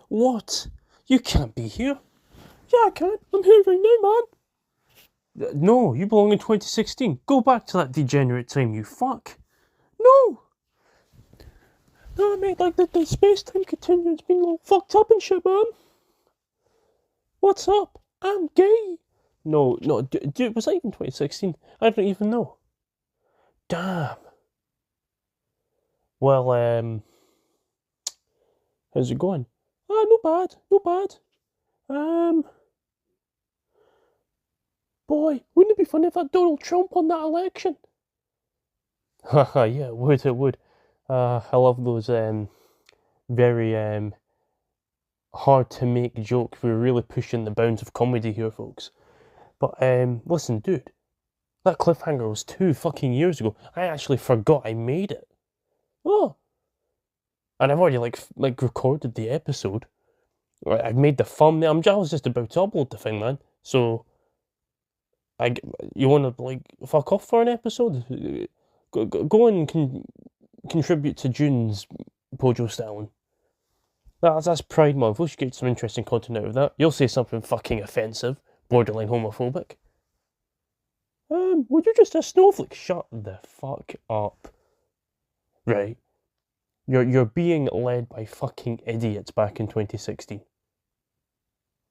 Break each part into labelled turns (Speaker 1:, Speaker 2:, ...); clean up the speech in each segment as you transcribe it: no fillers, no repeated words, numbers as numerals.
Speaker 1: What? You can't be here. Yeah, I can. I'm here right now, man. No, you belong in 2016. Go back to that degenerate time, you fuck. No! No, mate, like the space-time continuum's been all fucked up and shit, man. What's up? I'm gay. No, dude, was that even 2016? I don't even know. Damn. Well, how's it going? No bad. Boy, wouldn't it be funny if that Donald Trump won that election? Haha, yeah, it would. I love those, very, hard to make jokes. We're really pushing the bounds of comedy here, folks. But, listen, dude, that cliffhanger was 2 fucking years ago. I actually forgot I made it. Oh. And I've already, like recorded the episode. I've made the thumbnail. I was just about to upload the thing, man. So, you want to, like, fuck off for an episode? Go and contribute to June's Pojo Stalin. That's Pride Month. We should get some interesting content out of that. You'll say something fucking offensive, borderline homophobic. Would you just a snowflake? Shut the fuck up. Right. You're being led by fucking idiots back in 2016.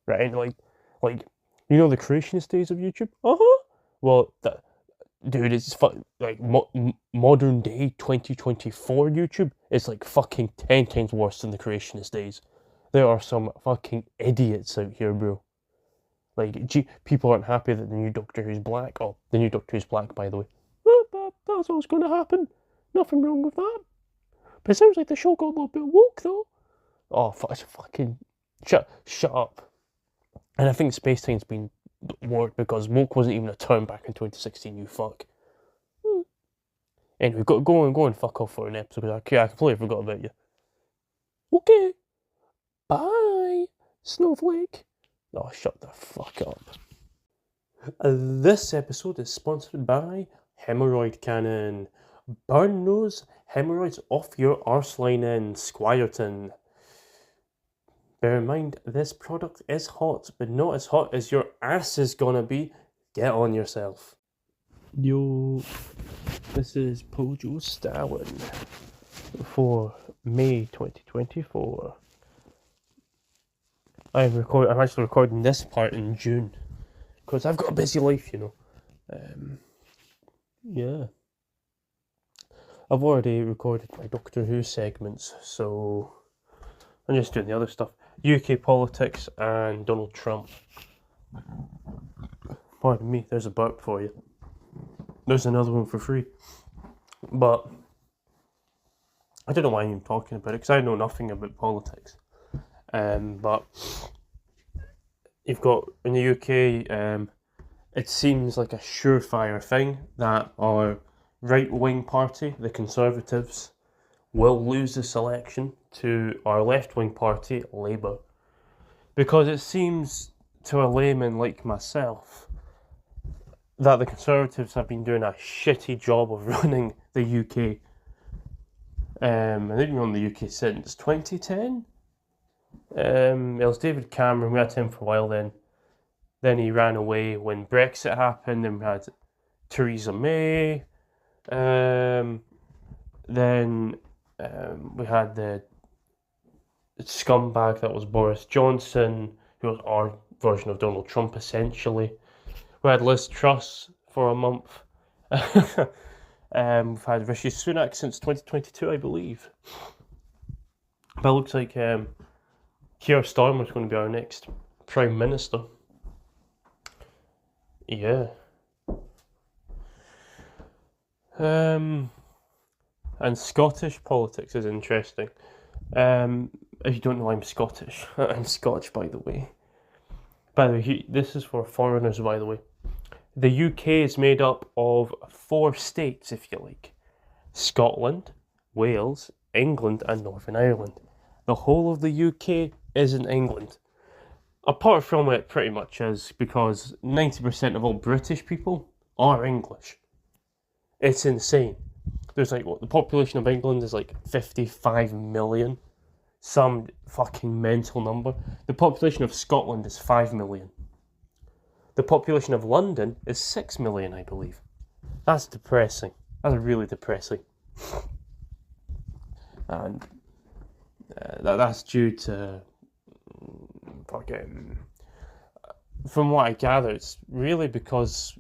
Speaker 1: Right, and like you know the creationist days of YouTube? Well, dude, it's like modern day 2024 YouTube is like fucking 10 times worse than the creationist days. There are some fucking idiots out here, bro. Like, people aren't happy that the new Doctor Who's black. Oh, the new Doctor Who's black, by the way. That's what's going to happen. Nothing wrong with that. But it sounds like the show got a little bit woke, though. Oh, fucking... Shut up. And I think Spacetime's been warped because woke wasn't even a term back in 2016, you fuck. Anyway, go and fuck off for an episode, because I completely forgot about you. Okay. Bye, Snowflake. Oh, shut the fuck up. This episode is sponsored by Hemorrhoid Cannon. Burn those hemorrhoids off your arse lining, Squireton. Bear in mind, this product is hot, but not as hot as your ass is gonna be. Get on yourself. Yo, this is Pojo Stalin for May 2024. I'm actually recording this part in June because I've got a busy life, you know. Yeah. I've already recorded my Doctor Who segments, so I'm just doing the other stuff. UK politics and Donald Trump. Pardon me, there's a burp for you. There's another one for free. But I don't know why I'm even talking about it, because I know nothing about politics. But you've got, in the UK, it seems like a surefire thing that our right-wing party, the Conservatives, will lose this election to our left-wing party, Labour. Because it seems to a layman like myself that the Conservatives have been doing a shitty job of running the UK. And they've been running the UK since 2010. It was David Cameron, we had him for a while then. Then he ran away when Brexit happened, then we had Theresa May. Then we had the scumbag that was Boris Johnson, who was our version of Donald Trump, essentially. We had Liz Truss for a month. We've had Rishi Sunak since 2022, I believe. But it looks like Keir Starmer's going to be our next Prime Minister. Yeah. And Scottish politics is interesting. If you don't know, I'm Scottish. I'm Scotch, by the way. By the way, this is for foreigners, by the way. The UK is made up of 4 states, if you like. Scotland, Wales, England, and Northern Ireland. The whole of the UK is in England. Apart from it, pretty much is, because 90% of all British people are English. It's insane. There's like, the population of England is like 55 million. some fucking mental number. The population of Scotland is 5 million. The population of London is 6 million, I believe. That's depressing. That's really depressing. And that's due to fucking... From what I gather, it's really because...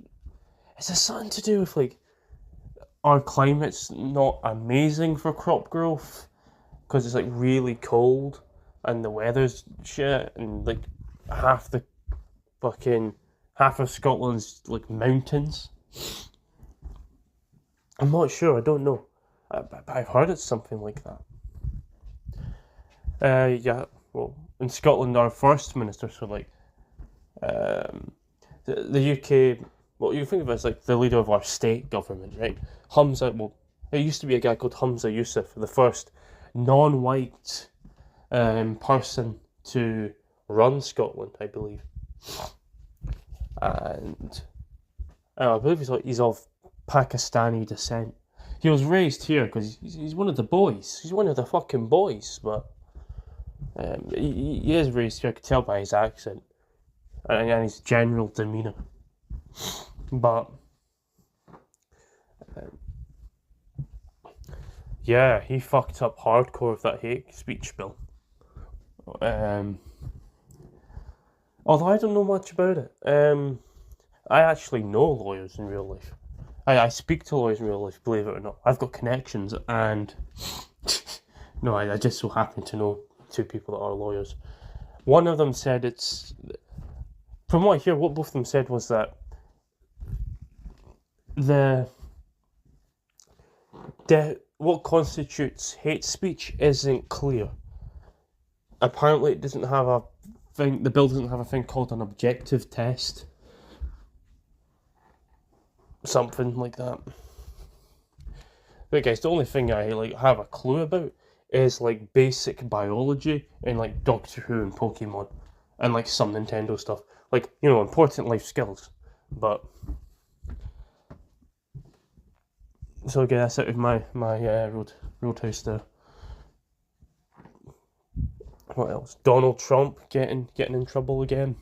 Speaker 1: Is there something to do with, like, our climate's not amazing for crop growth? Because it's, like, really cold and the weather's shit and, like, half of Scotland's, like, mountains. I'm not sure, I don't know. But I've heard it's something like that. Yeah, well, in Scotland, our first minister, so, like, the UK, well, you think of it as, like, the leader of our state government, right? It used to be a guy called Humza Yousaf, the first non-white person to run Scotland, I believe. And I believe he's of Pakistani descent. He was raised here because he's one of the boys. He's one of the fucking boys, but he is raised here. I could tell by his accent and his general demeanour. But yeah, he fucked up hardcore with that hate speech bill. Although I don't know much about it. I actually know lawyers in real life. I speak to lawyers in real life, believe it or not. I've got connections, and no, I just so happen to know two people that are lawyers. One of them said from what I hear, what both of them said was that what constitutes hate speech isn't clear. Apparently, it doesn't have a thing. The bill doesn't have a thing called an objective test. Something like that. But guys, the only thing I have a clue about is like basic biology and like Doctor Who and Pokemon and like some Nintendo stuff. Like, you know, important life skills. But so again, that's out of my roadhouse there. What else? Donald Trump getting in trouble again.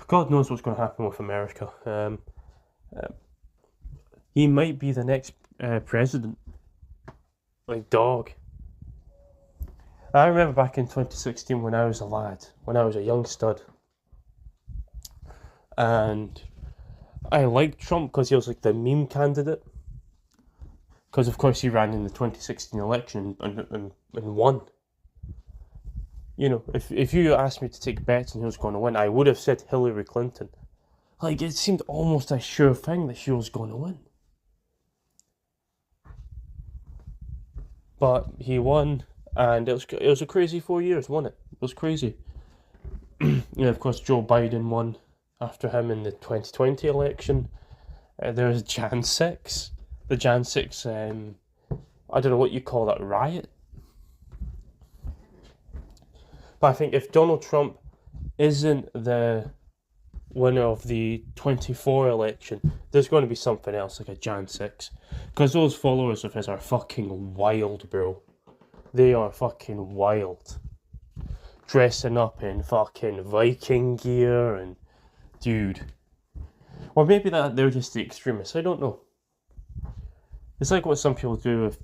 Speaker 1: God knows what's going to happen with America. He might be the next president. Like, dog. I remember back in 2016 when I was a lad, when I was a young stud. And I liked Trump because he was like the meme candidate. Because of course he ran in the 2016 election and won. You know, if you asked me to take bets on who was going to win, I would have said Hillary Clinton. Like, it seemed almost a sure thing that she was going to win. But he won, and it was a crazy 4 years, wasn't it? It was crazy. And of course, Joe Biden won after him in the 2020 election. There was Jan 6. The Jan 6, I don't know what you call that, riot? But I think if Donald Trump isn't the winner of the 24 election, there's going to be something else, like a Jan 6. Because those followers of his are fucking wild, bro. They are fucking wild. Dressing up in fucking Viking gear and... Dude. Or maybe that they're just the extremists, I don't know. It's like what some people do with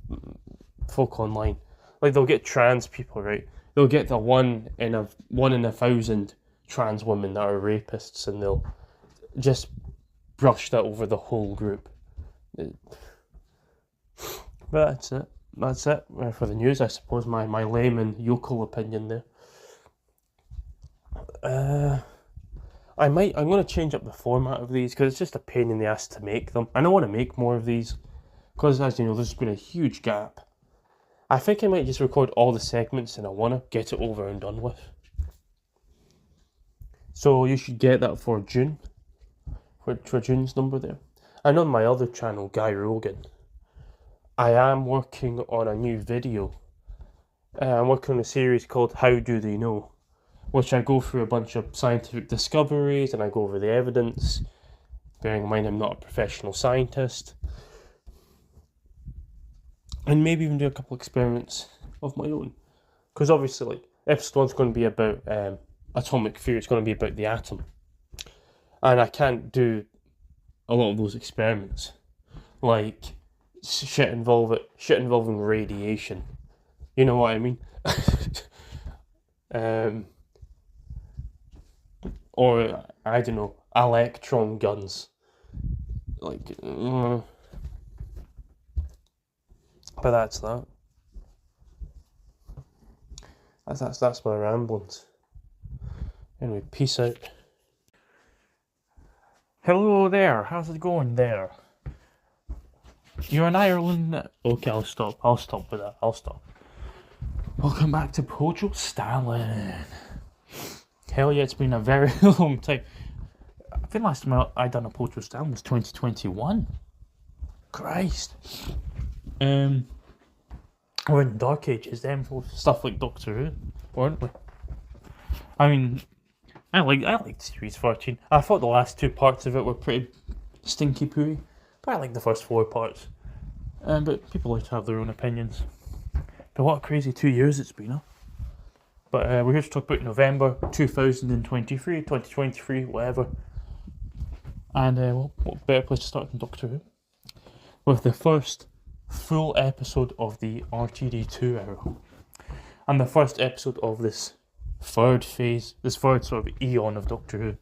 Speaker 1: folk online. Like, they'll get trans people, right? They'll get the one in a 1,000 trans women that are rapists, and they'll just brush that over the whole group. But that's it. That's it for the news, I suppose. My layman yokel opinion there. I'm going to change up the format of these because it's just a pain in the ass to make them. And I want to make more of these because, as you know, there's been a huge gap. I think I might just record all the segments and I want to get it over and done with. So you should get that for June. For June's number there. And on my other channel, Guy Rogan, I am working on a new video. I'm working on a series called How Do They Know? Which I go through a bunch of scientific discoveries and I go over the evidence. Bearing in mind I'm not a professional scientist. and maybe even do a couple experiments of my own. Because obviously, like, episode 1's going to be about atomic theory. It's going to be about the atom, and I can't do a lot of those experiments, like shit involving radiation. You know what I mean? Or I don't know, electron guns. Like, but that's that. That's my ramblings. Anyway, peace out.
Speaker 2: Hello there, how's it going there? You're in Ireland? Okay, I'll stop with that, I'll stop. Welcome back to Pojo Stalin. Hell yeah, it's been a very long time. I think last time I done a Pojo Stalin was 2021. Christ. We're in Dark Ages then, for stuff like Doctor Who, weren't we? I mean, I liked Series 13. I thought the last 2 parts of it were pretty stinky pooey, but I liked the first 4 parts. But people like to have their own opinions. But what a crazy 2 years it's been, huh? But we're here to talk about November 2023, 2023, whatever. And what better place to start than Doctor Who? With the first full episode of the RTD2 era. And the first episode of this third sort of eon of Doctor Who.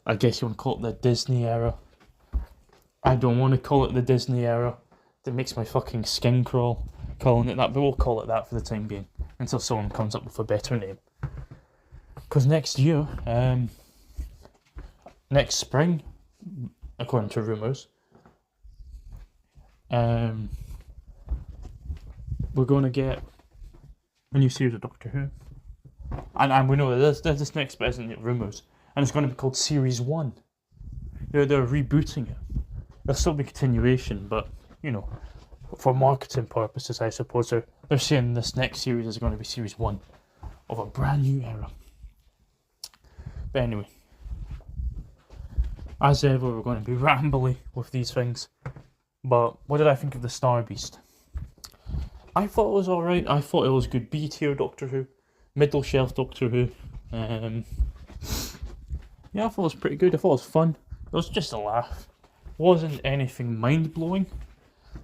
Speaker 2: I guess you want to call it the Disney era. I don't want to call it the Disney era. That makes my fucking skin crawl calling it that, but we'll call it that for the time being until someone comes up with a better name. Because next year, next spring, according to rumours, we're going to get a new series of Doctor Who. And we know that this next bit isn't rumours, and it's going to be called Series 1. They're rebooting it. There'll still be continuation, but, you know, for marketing purposes, I suppose they're saying this next series is going to be Series 1 of a brand new era. But anyway, as ever, we're going to be rambly with these things. But what did I think of the Star Beast? I thought it was alright. I thought it was good B tier Doctor Who, middle shelf Doctor Who. Yeah, I thought it was pretty good. I thought it was fun. It was just a laugh. Wasn't anything mind blowing.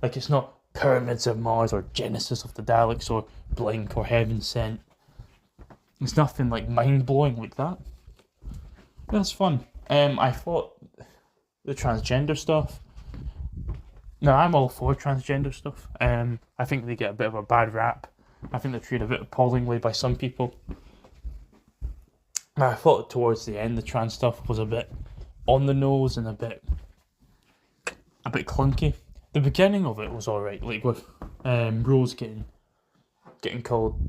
Speaker 2: Like, it's not Pyramids of Mars or Genesis of the Daleks or Blink or Heaven Sent. It's nothing like mind blowing like that. It was fun. I thought the transgender stuff. No, I'm all for transgender stuff. I think they get a bit of a bad rap. I think they're treated a bit appallingly by some people. I thought towards the end the trans stuff was a bit on the nose and a bit clunky. The beginning of it was alright, like with Rose getting called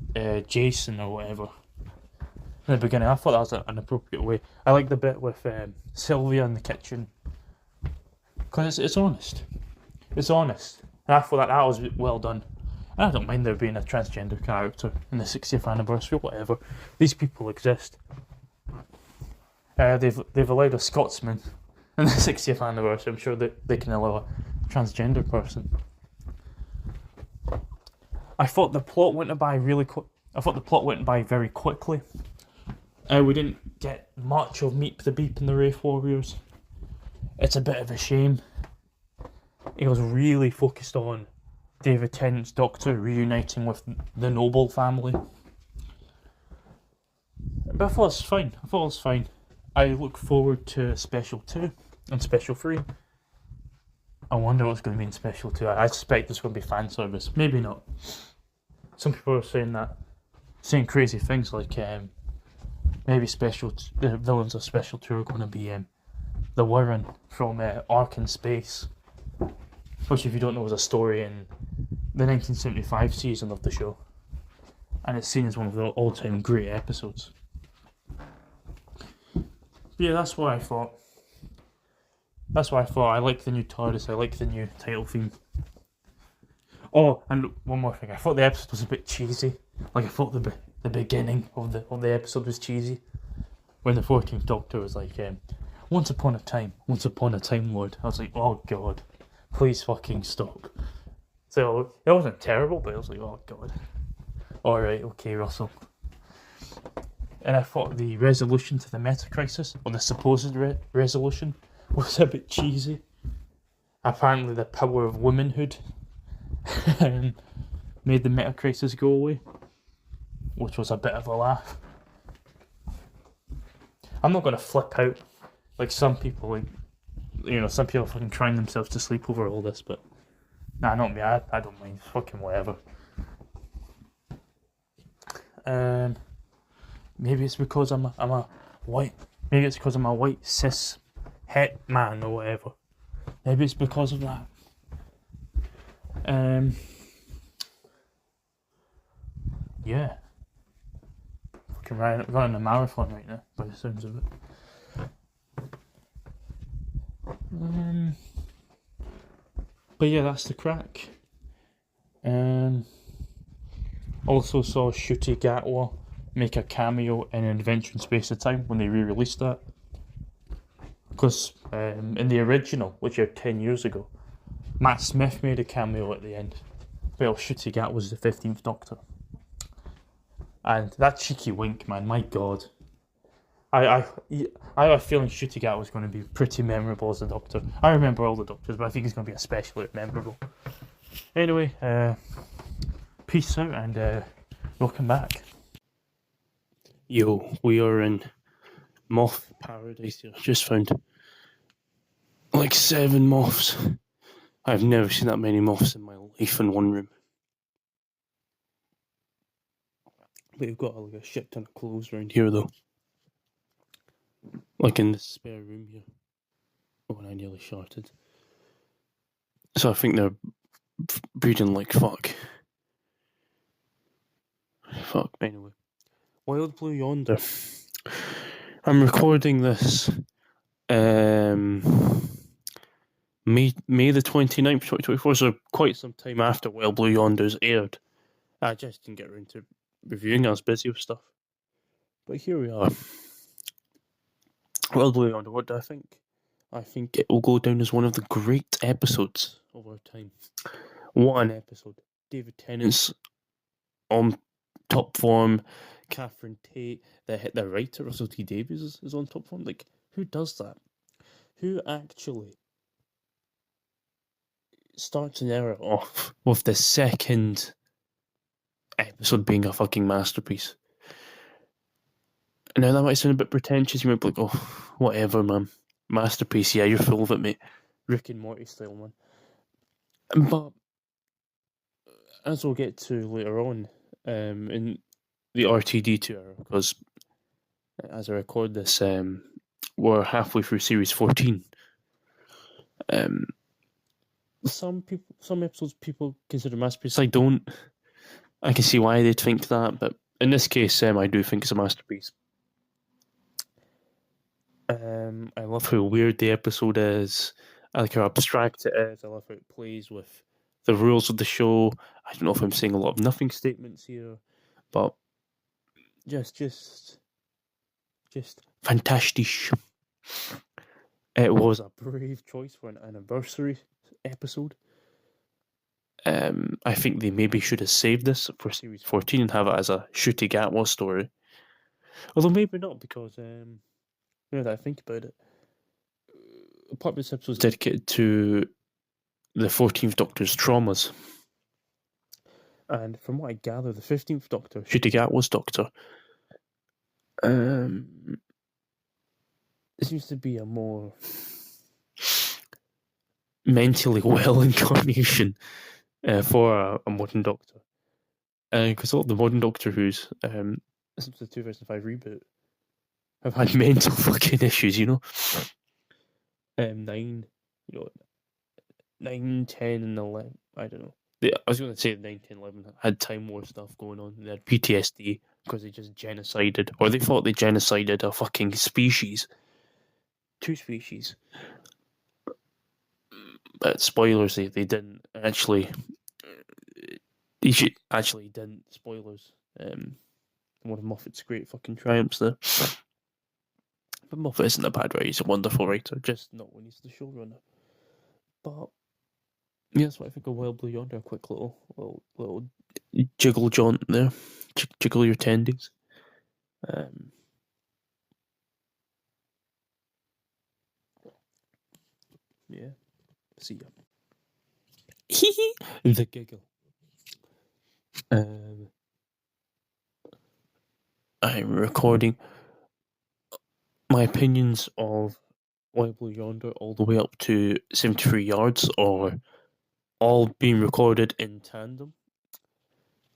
Speaker 2: Jason or whatever. In the beginning, I thought that was an appropriate way. I like the bit with Sylvia in the kitchen, because it's honest. It's honest, and I thought that was well done. And I don't mind there being a transgender character in the 60th anniversary, whatever. These people exist. They've allowed a Scotsman in the 60th anniversary. I'm sure that they can allow a transgender person. I thought the plot went by very quickly. We didn't get much of Meet the Beep and the Wraith Warriors. It's a bit of a shame. It was really focused on David Tennant's Doctor reuniting with the Noble family. But I thought it was fine. I look forward to Special 2 and Special 3. I wonder what's going to be in Special 2. I suspect there's going to be fan service. Maybe not. Some people are saying crazy things like maybe the villains of Special 2 are going to be the Warren from Ark in Space, which, if you don't know, was a story in the 1975 season of the show, and it's seen as one of the all-time great episodes. But yeah, that's what I thought. I like the new TARDIS. I like the new title theme. Oh, and one more thing. I thought the episode was a bit cheesy. Like, I thought the beginning of the episode was cheesy, when the 14th Doctor was like, once upon a time, Lord. I was like, oh god, please fucking stop. So it wasn't terrible, but it was like, oh god. Alright, okay, Russell. And I thought the resolution to the meta crisis, or the supposed resolution, was a bit cheesy. Apparently, the power of womanhood made the meta crisis go away, which was a bit of a laugh. I'm not gonna flip out like some people, some people fucking crying themselves to sleep over all this, but nah, not me. I don't mind. Fucking whatever. Maybe it's because I'm a white. Maybe it's because I'm a white cis het man or whatever. Maybe it's because of that. Yeah. Fucking running a marathon right now, by the sounds of it. But yeah, that's the crack. Also saw Ncuti Gatwa make a cameo in Adventure in Space of Time when they re-released that. Because in the original, which aired 10 years ago, Matt Smith made a cameo at the end. Well, Ncuti Gatwa was the 15th Doctor. And that cheeky wink, man, my god. I have a feeling Ncuti Gatwa was going to be pretty memorable as a Doctor. I remember all the Doctors, but I think he's going to be especially memorable. Anyway, peace out and welcome back. Yo, we are in moth paradise here. Just found like 7 moths. I've never seen that many moths in my life in one room. But we've got like a shit ton of clothes around here though. Like in this spare room here. Oh, and I nearly sharted. So I think they're breeding like fuck. Fuck, anyway. Wild Blue Yonder. I'm recording this May the 29th, 2024, so quite some time after Wild Blue Yonder's aired. I just didn't get around to reviewing, I was busy with stuff. But here we are. Wild Blue Yonder, what do I think? I think it will go down as one of the great episodes of our time. What an episode. David Tennant's on top form. Catherine Tate, the writer, Russell T Davies, is on top form. Like, who does that? Who actually starts an era off with the second episode being a fucking masterpiece? Now, that might sound a bit pretentious. You might be like, oh, whatever, man. Masterpiece, yeah, you're full of it, mate. Rick and Morty style, man. But, as we'll get to later on, in the RTD2 era, because as I record this, we're halfway through series 14. Some episodes people consider masterpiece. I don't. I can see why they'd think that, but in this case, I do think it's a masterpiece. I love how weird the episode is. I like how abstract it is. I love how it plays with the rules of the show. I don't know if I'm saying a lot of nothing statements here, but just fantastic. It was a brave choice for an anniversary episode. I think they maybe should have saved this for series 14 and have it as a Ncuti Gatwa story. Although maybe not, because now that I think about it, part of this episode is dedicated to the 14th Doctor's traumas. And from what I gather, the 15th Doctor, Ncuti Gatwa's Doctor, it seems to be a more mentally well incarnation for a modern Doctor. Because all the modern Doctor Who's, since the 2005 reboot, have had mental fucking issues, 9, 9, 10, and 11. I don't know. I was going to say 9, 10, 11 had Time War stuff going on. They had PTSD because they just genocided, or they thought they genocided a fucking species. 2 species. But spoilers, they didn't actually. They actually didn't. Spoilers. One of Moffat's great fucking triumphs there. But Moffat isn't a bad writer, he's a wonderful writer, just not when he's the showrunner. But Yeah, that's what I think of Wild Blue Yonder. A quick little jiggle jaunt there. Jiggle your tendies. Yeah. See ya. The giggle. I'm recording my opinions of Wild Blue Yonder all the way up to 73 yards, or all being recorded in tandem.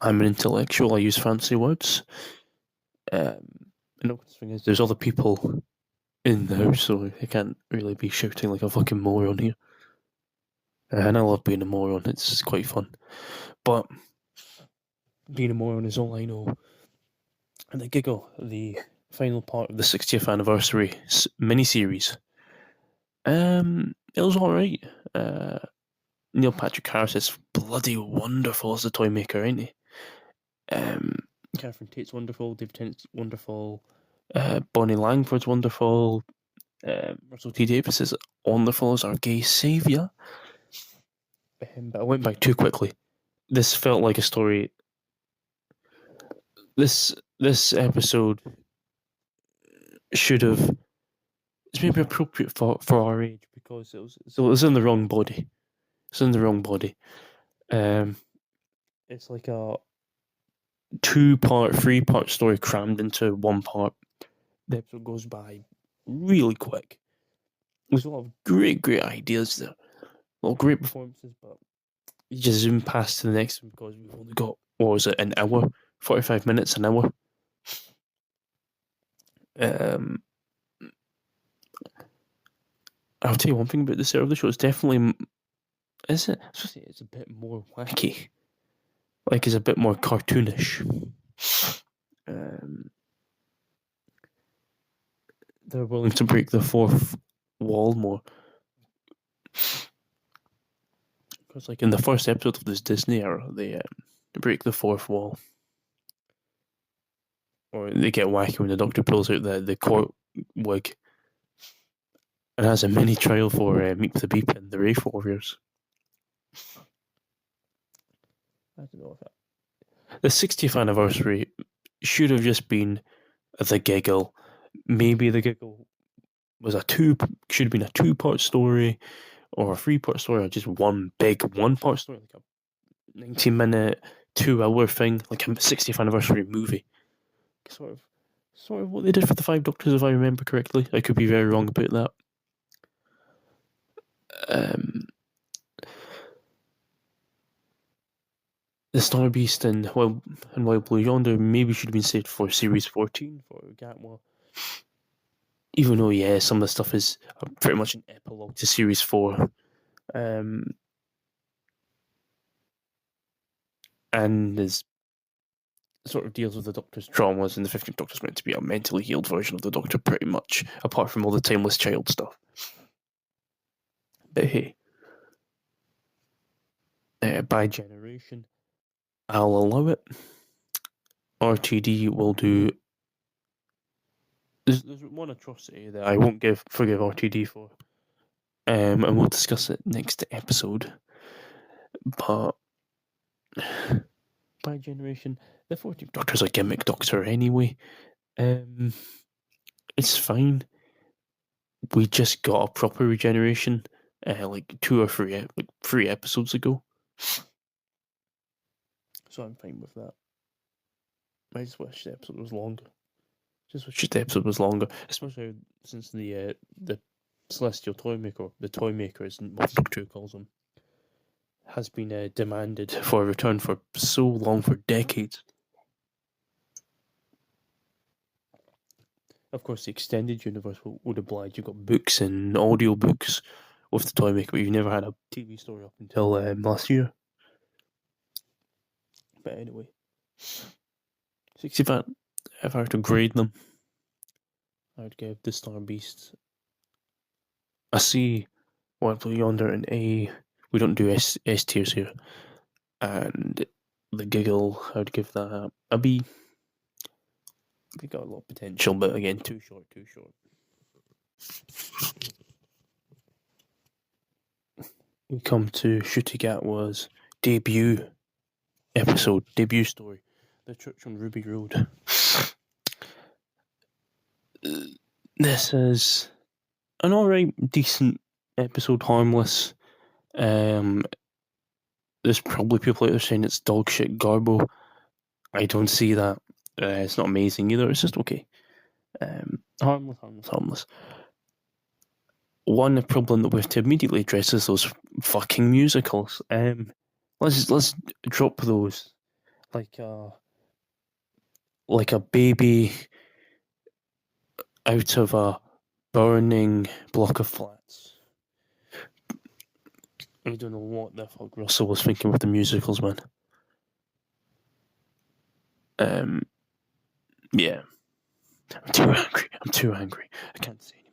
Speaker 2: I'm an intellectual. I use fancy words. No, the thing is, there's other people in the house, so I can't really be shouting like a fucking moron here. And I love being a moron. It's quite fun. But being a moron is all I know. And the giggle, the final part of the 60th anniversary miniseries. It was alright. Neil Patrick Harris is bloody wonderful as a toy maker, ain't he? Catherine Tate's wonderful, David Tennant's wonderful, Bonnie Langford's wonderful, Russell T Davies is wonderful as our gay saviour. But I went back too quickly. This felt like a story. This episode should have. It's maybe appropriate for our age because it was in the wrong body. It's in the wrong body. It's like a 2-part, 3-part story crammed into 1 part. The episode goes by really quick. There's a lot of great ideas there. A lot of great performances, but you just zoom past to the next one because we've only got, what was it, an hour? 45 minutes, an hour? I'll tell you one thing about the set of the show. It's definitely, is it? I was supposed to say it's a bit more wacky. Like, it's a bit more cartoonish. They're willing to break the fourth wall more. Because, like, in the first episode of this Disney era, they break the fourth wall. Or they get wacky when the Doctor pulls out the court wig and has a mini trial for Meep the Beep and the Wraith Warriors. I don't know if that. The 60th anniversary should have just been the giggle. Maybe the giggle was should have been a 2-part story or a 3-part story, or just one big 1-part story, like a 90-minute, 2-hour thing, like a 60th anniversary movie. Sort of what they did for the 5 Doctors, if I remember correctly. I could be very wrong about that. The Star Beast and Wild Blue Yonder maybe should have been saved for Series 14 for Gatwa. Even though, yeah, some of the stuff is pretty much an epilogue to Series 4. And is sort of deals with the Doctor's traumas, and the 15th Doctor's meant to be a mentally healed version of the Doctor, pretty much, apart from all the timeless child stuff. But hey, by generation, I'll allow it. RTD will do. There's one atrocity that I won't forgive RTD for, and we'll discuss it next episode. But by generation, the 14th Doctor's a gimmick Doctor anyway. It's fine. We just got a proper regeneration, like 2 or 3, like 3 episodes ago. So I'm fine with that. I just wish the episode was longer. Especially since the Celestial Toymaker, the Toymaker as what Doctor calls him, has been demanded for a return for so long, for decades. Of course, the extended universe would oblige. You've got books and audio books with the Toymaker, but you've never had a TV story up until last year. But anyway, 65. If I were to grade them, I would give the Star Beast a C, Wild Blue Yonder an A. We don't do S tiers here. And the giggle, I would give that a B. They got a lot of potential, but again, too short.
Speaker 1: we come to Shutigatwa's debut episode, debut story, The Church on Ruby Road. This is an alright, decent episode, harmless. There's probably people out there saying it's dog shit garbo. I don't see that. It's not amazing either, it's just okay. Harmless. One problem that we have to immediately address is those fucking musicals. Let's drop those like a baby out of a burning block of flats. I don't know what the fuck Russell was thinking with the musicals, man. Yeah. I'm too angry. I can't say anymore.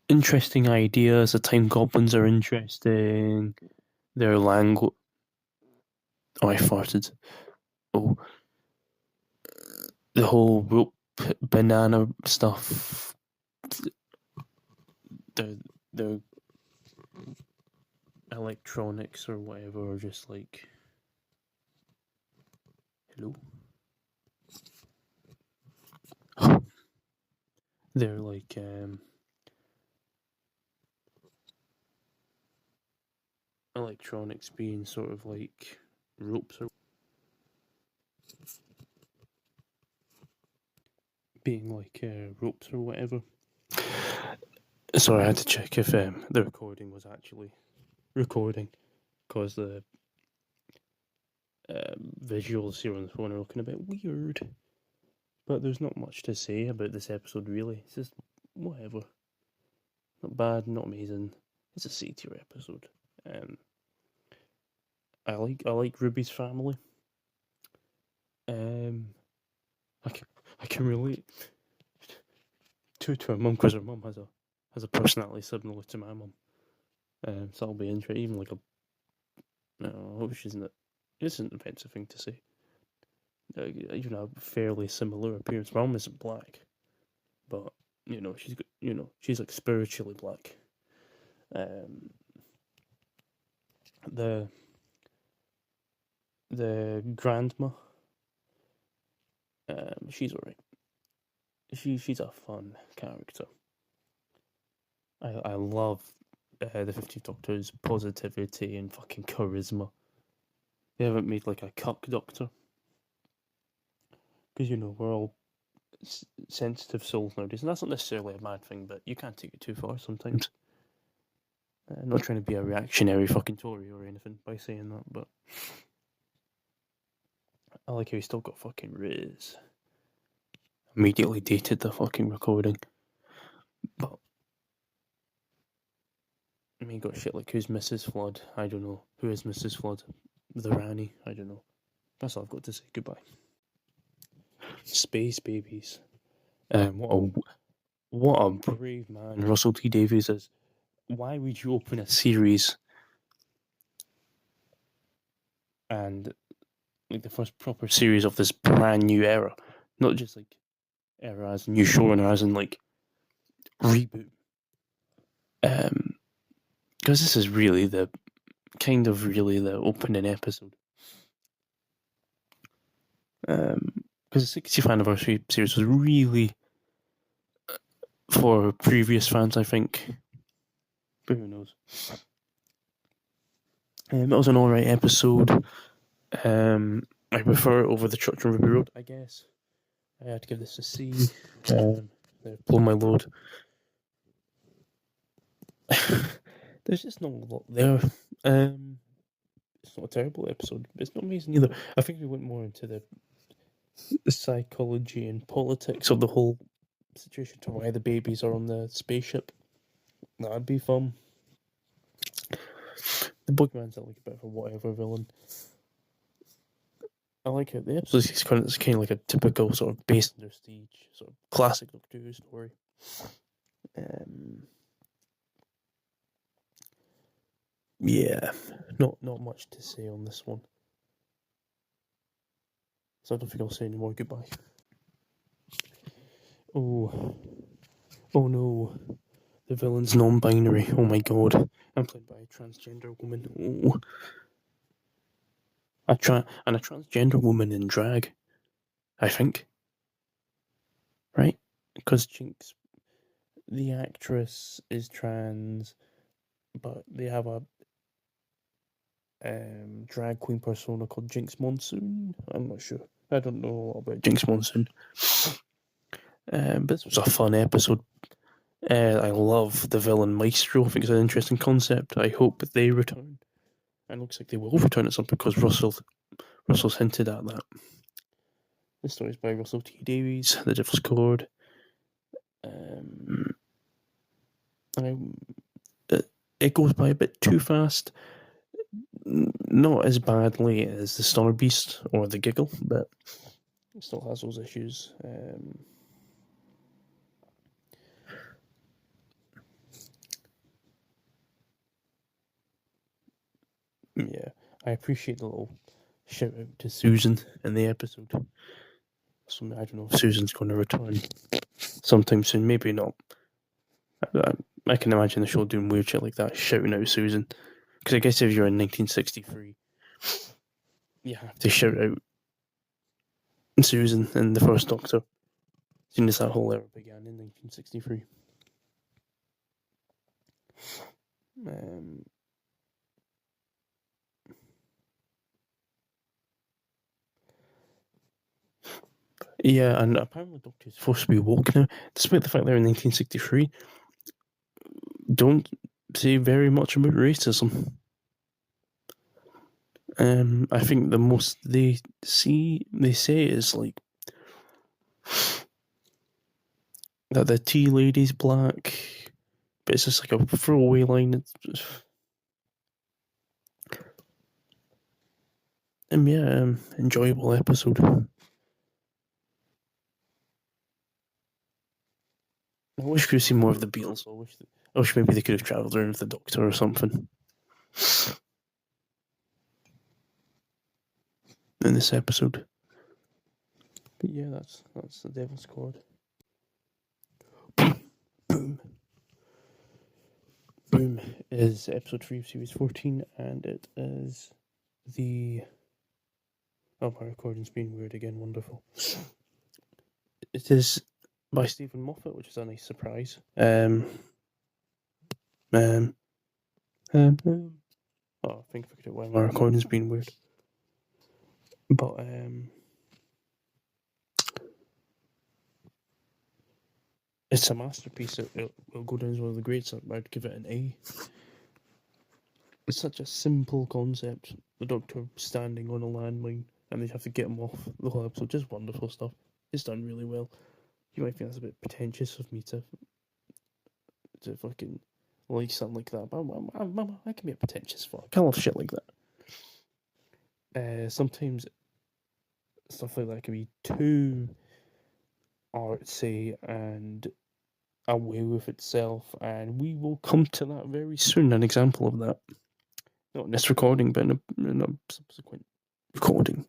Speaker 1: Interesting ideas. The time goblins are interesting. Their language. Oh, I farted. Oh. The whole rope banana stuff. The electronics or whatever are just like. Hello? They're like electronics being sort of like ropes or being like ropes or whatever. Sorry, I had to check if the recording was actually recording, because the visuals here on the phone are looking a bit weird. But there's not much to say about this episode, really. It's just whatever. Not bad, not amazing. It's a C-tier episode. I like Ruby's family. I can relate to her mum, because her mum has a personality similar to my mum. So that'll be interesting. Even like I hope she isn't. It isn't an offensive thing to say. A fairly similar appearance. My mum isn't black, but she's like spiritually black. The grandma, she's alright. She's a fun character. I love the 15th Doctor's positivity and fucking charisma. They haven't made like a cuck doctor, because we're all sensitive souls nowadays, and that's not necessarily a bad thing, but you can't take it too far sometimes. I'm not trying to be a reactionary fucking Tory or anything by saying that, but I like how he's still got fucking riz. Immediately dated the fucking recording. But I mean, got shit like who's Mrs. Flood? I don't know. Who is Mrs. Flood? The Rani? I don't know. That's all I've got to say. Goodbye. Space babies. What a brave man Russell T Davies is. Why would you open a series and like the first proper series of this brand new era, not just like era as new showrunner, as in like reboot? Because this is really the opening episode. Because the 60th anniversary series was really for previous fans, I think. But who knows? It was an alright episode. I prefer it over the Church on Ruby Road, I guess. I had to give this a C. Blow my load. There's just not a lot there. It's not a terrible episode, but it's not amazing either. I think we went more into the psychology and politics of the whole situation, to why the babies are on the spaceship. That'd be fun. The Boogeyman's like a bit of a whatever villain. I like it. The episode is kind of like a typical sort of based on their stage, sort of classic Doctor Who story. Yeah, not much to say on this one. So I don't think I'll say any more. Goodbye. Oh no. The villain's non-binary. Oh my god. I'm played by a transgender woman. Oh. A transgender woman in drag, I think. Right? Because Jinx, the actress, is trans, but they have a drag queen persona called Jinx Monsoon. I'm not sure. I don't know a lot about Jinx Monsoon. But this was a fun episode. I love the villain Maestro. I think it's an interesting concept. I hope they return. And it looks like they will return at some point because Russell's hinted at that. The story is by Russell T Davies. The Devil's Chord. It goes by a bit too fast. Not as badly as the Star Beast or the Giggle, but it still has those issues. Yeah, I appreciate the little shout out to Susan in the episode. So I don't know if Susan's going to return sometime soon. Maybe not. I can imagine the show doing weird shit like that, shouting out Susan. Because I guess if you're in 1963, you have to shout out Susan in the First Doctor. As soon as that whole era began in 1963. Yeah, and apparently Doctor is supposed to be woke now, despite the fact they're in 1963. Don't say very much about racism. I think the most they say is like that the tea lady's black, but it's just like a throwaway line. It's just... enjoyable episode. I wish we could see more of the Beatles. I wish maybe they could have travelled around with the Doctor or something in this episode. But yeah, that's the Devil's Chord. Boom. Boom is episode 3 of series 14, and it is the... Oh, my recording's been weird again, wonderful. It is by Stephen Moffat, which is a nice surprise. Oh, I think I figured out why my recording's been weird. But, it's a masterpiece. It'll go down as one of the greats. I'd give it an A. It's such a simple concept. The Doctor standing on a landmine, and they have to get him off the whole episode. Just wonderful stuff. It's done really well. You might think that's a bit pretentious of me to fucking like something like that, but I can be a pretentious fuck. I love shit like that. Sometimes stuff like that can be too artsy and away with itself, and we will come to that very soon. An example of that, not in this recording, but in a subsequent recording.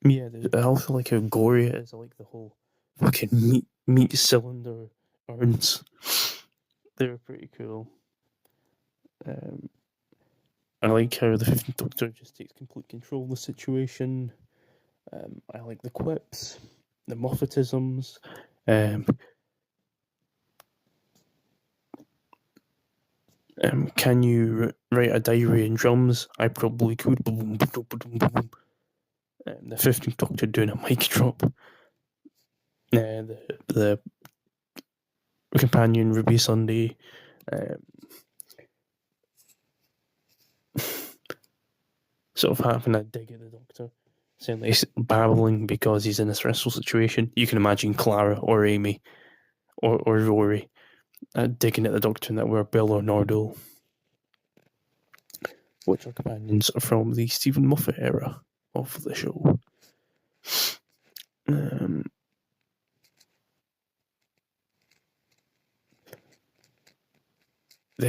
Speaker 1: Yeah, I also like how gory it is. I like the whole fucking meat cylinder urns. They're pretty cool. I like how the 15th Doctor just takes complete control of the situation. I like the quips, the Moffatisms. Can you write a diary in drums? I probably could. The 15th Doctor doing a mic drop. The companion Ruby Sunday. Sort of having a dig at the Doctor, saying that he's babbling because he's in a stressful situation. You can imagine Clara or Amy or Rory digging at the Doctor in that we're Bill or Nardole, which are companions from the Stephen Moffat era of the show. The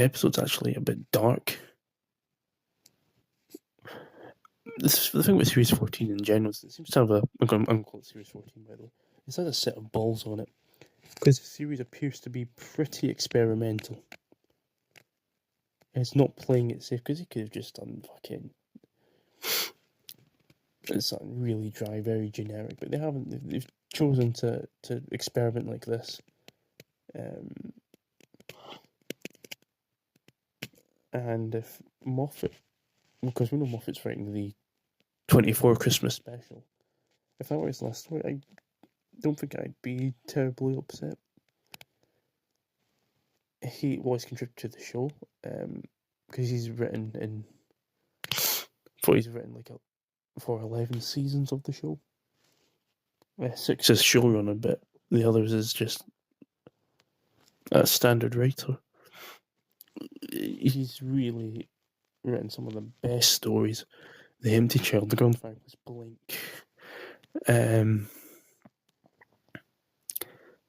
Speaker 1: episode's actually a bit dark. the thing with Series 14 in general is it seems to have I'm going to call it Series 14 by the way. It has a set of balls on it. Because the series appears to be pretty experimental. It's not playing it safe, because he could have just done fucking something really dry, very generic, but they haven't. They've chosen to experiment like this. And if Moffat, because we know Moffat's writing the 24 Christmas special, if that were his last story, I don't think I'd be terribly upset. He was contributed to the show, because he's written in. He's written like for 11 seasons of the show. 6 is showrunner, but the others is just a standard writer. He's really written some of the best stories. The Empty Child, The Grandfather's Blink,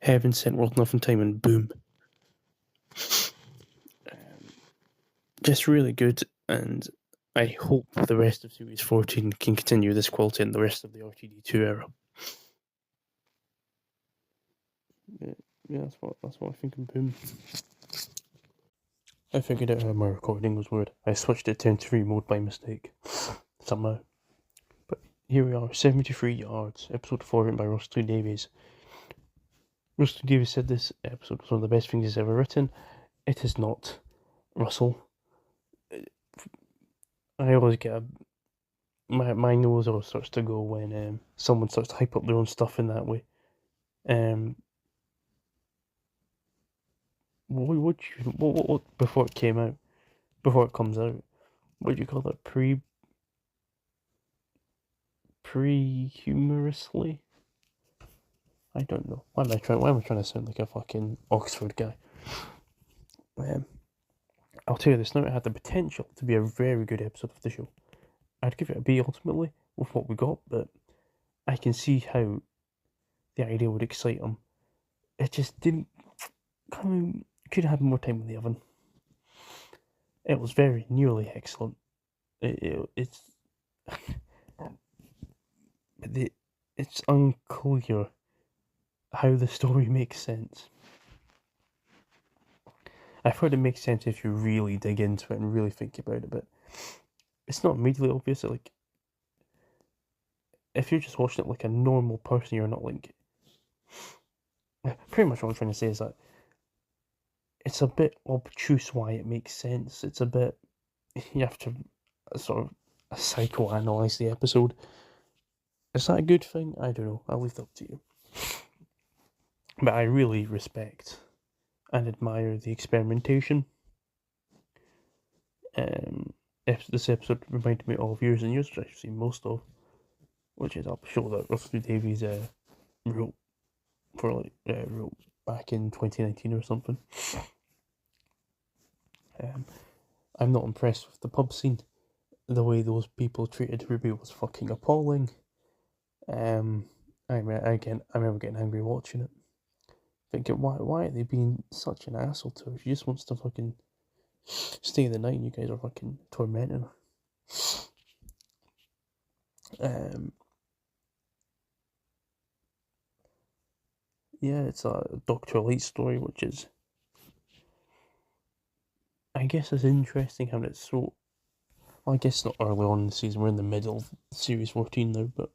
Speaker 1: Heaven Sent, World Nothing Time, and Boom. Just really good, and I hope the rest of Series 14 can continue this quality in the rest of the RTD2 era. Yeah, that's what I think of Boom. I figured out how my recording was weird. I switched it to interview mode by mistake. Somehow. But here we are, 73 Yards, episode 4 written by Russell Davies. Russell Davies said this episode was one of the best things he's ever written. It is not, Russell. I always get my nose always starts to go when someone starts to hype up their own stuff in that way. What before it came out, before it comes out, what do you call that? Pre-humorously? I don't know. Why am I trying to sound like a fucking Oxford guy? I'll tell you this now, it had the potential to be a very good episode of the show. I'd give it a B ultimately with what we got, but I can see how the idea would excite them. It just didn't come. Could have had more time in the oven. It was very nearly excellent. It's unclear how the story makes sense. I've heard it makes sense if you really dig into it and really think about it, but it's not immediately obvious. Like, if you're just watching it like a normal person, you're not like. Pretty much what I'm trying to say is that it's a bit obtuse why it makes sense. It's a bit. You have to sort of psychoanalyze the episode. Is that a good thing? I don't know. I'll leave that up to you. But I really respect and admire the experimentation. This episode reminded me of Years and Years, which I've seen most of, which is a show that Russell Davies wrote back in 2019 or something. I'm not impressed with the pub scene. The way those people treated Ruby was fucking appalling. I remember getting angry watching it. Thinking, why are they being such an asshole to her? She just wants to fucking stay the night and you guys are fucking tormenting her. Yeah, it's a Dr. Elite story, which is, I guess it's interesting how it's so, well, I guess it's not early on in the season, we're in the middle of Series 14 now, but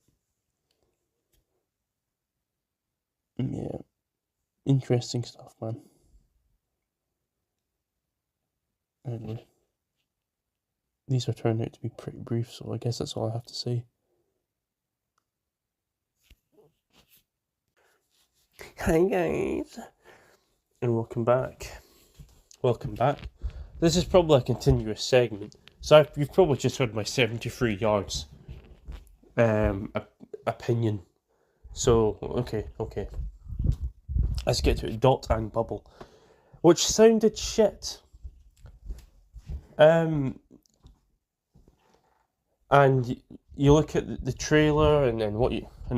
Speaker 1: yeah, interesting stuff, man. Anyway, these are turning out to be pretty brief, so I guess that's all I have to say. Hi guys, and welcome back. This is probably a continuous segment, so you've probably just heard my 73 yards opinion. So okay, let's get to it. Dot and Bubble, which sounded shit. And you look at the trailer and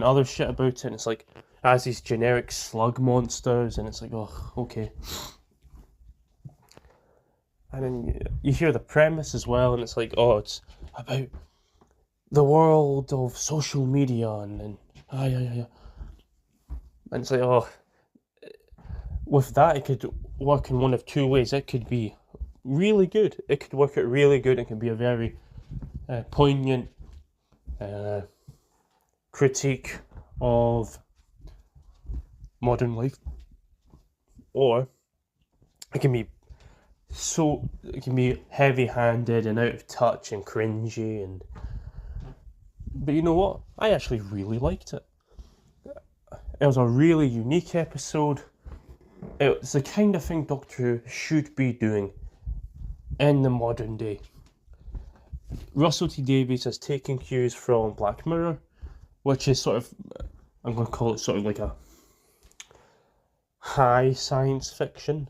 Speaker 1: other shit about it, and it's like has these generic slug monsters, and it's like, oh, okay. And then you hear the premise as well, and it's like, oh, it's about the world of social media and yeah. And it's like, oh, with that, it could work in one of two ways. It could be really good. It could work out really good. It can be a very poignant critique of modern life, or it can be heavy-handed and out of touch and cringy. But you know what? I actually really liked it. It was a really unique episode. It's the kind of thing Doctor Who should be doing in the modern day. Russell T Davies has taken cues from Black Mirror, which is sort of, I'm going to call it sort of like a high science fiction.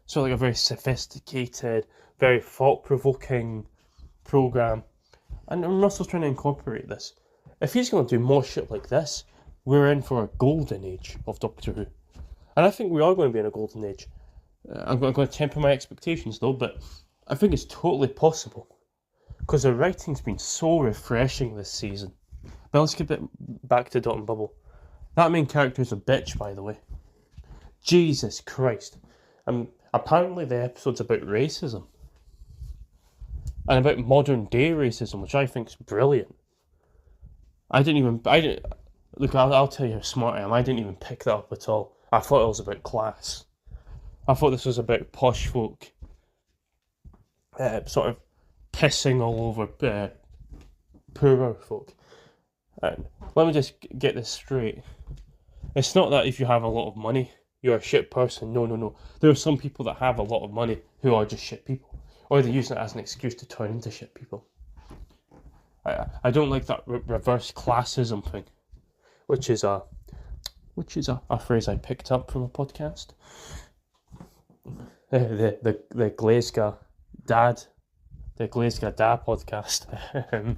Speaker 1: So like a very sophisticated, very thought-provoking program. And Russell's trying to incorporate this. If he's going to do more shit like this, we're in for a golden age of Doctor Who. And I think we are going to be in a golden age. I'm going to temper my expectations though, but I think it's totally possible. Because the writing's been so refreshing this season. But let's get back to Dot and Bubble. That main character's a bitch, by the way. Jesus Christ. Apparently the episode's about racism. And about modern day racism, which I think is brilliant. Look, I'll tell you how smart I am. I didn't even pick that up at all. I thought it was about class. I thought this was about posh folk sort of pissing all over poorer folk. And let me just get this straight. It's not that if you have a lot of money, you're a shit person. No. There are some people that have a lot of money who are just shit people. Or they use it as an excuse to turn into shit people. I don't like that reverse classism thing, which is a phrase I picked up from a podcast. The Glazga Dad podcast. And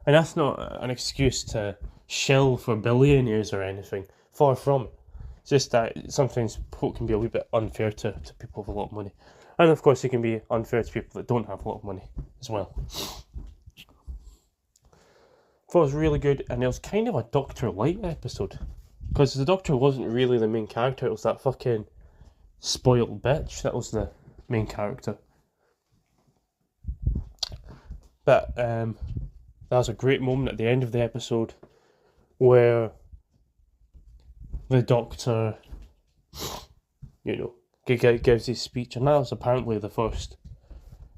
Speaker 1: that's not an excuse to shill for billionaires or anything. Far from it. It's just that sometimes folk can be a wee bit unfair to people with a lot of money. And of course it can be unfair to people that don't have a lot of money as well. I thought it was really good, and it was kind of a Doctor Light episode. Because the Doctor wasn't really the main character, it was that fucking spoiled bitch that was the main character. But that was a great moment at the end of the episode where the Doctor, gives his speech, and that was apparently the first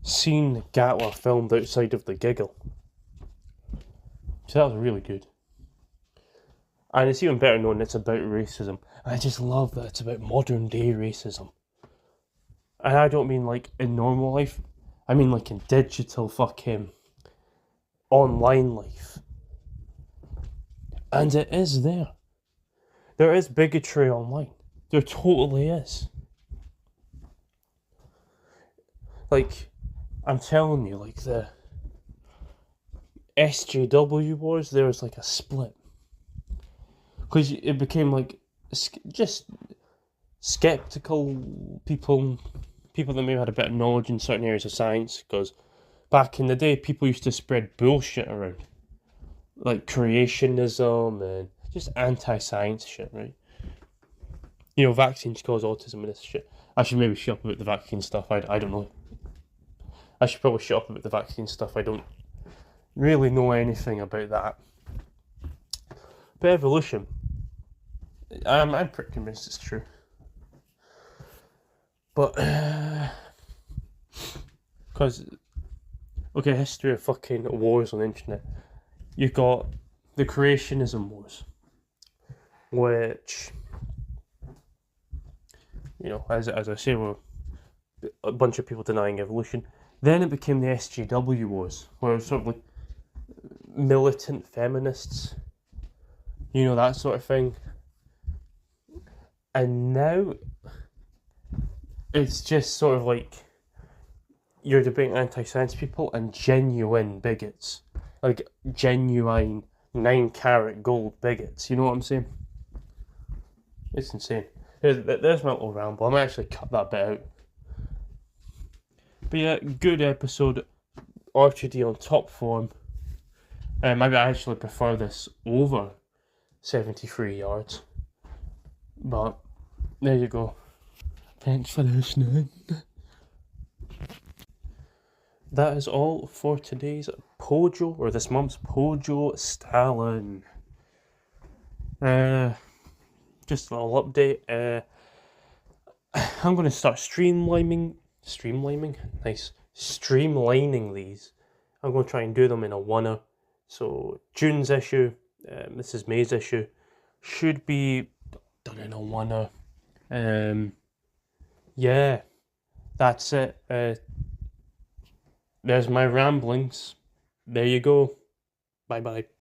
Speaker 1: scene Gatwa filmed outside of the Giggle. So that was really good. And it's even better known it's about racism. And I just love that it's about modern day racism. And I don't mean like in normal life. I mean like in digital fucking online life. And it is there. There is bigotry online. There totally is. Like, I'm telling you, like the SJW wars, there was like a split. Because it became like just skeptical people that maybe had a bit of knowledge in certain areas of science. Because back in the day, people used to spread bullshit around. Like creationism and just anti-science shit, right? Vaccines cause autism and this shit. I should maybe shut up about the vaccine stuff. I don't know. I should probably shut up about the vaccine stuff. I don't really know anything about that. But evolution, I'm pretty convinced it's true. But, because, history of fucking wars on the internet. You've got the creationism wars, which, as I say, were a bunch of people denying evolution. Then it became the SJW wars, where it was sort of like militant feminists, that sort of thing. And now it's just sort of like you're debating anti-science people and genuine bigots. Like genuine 9-carat gold bigots. You know what I'm saying? It's insane. There's my little ramble. I might actually cut that bit out. But yeah, good episode. R2D on top form. Maybe I actually prefer this over 73 yards. But there you go. Thanks for listening. That is all for today's Pojo, or this month's Pojo Stalin. Just a little update. I'm going to start streamlining these. I'm going to try and do them in a one-er. So June's issue, this is May's issue, should be done in a one-er. Yeah, that's it. There's my ramblings. There you go. Bye bye.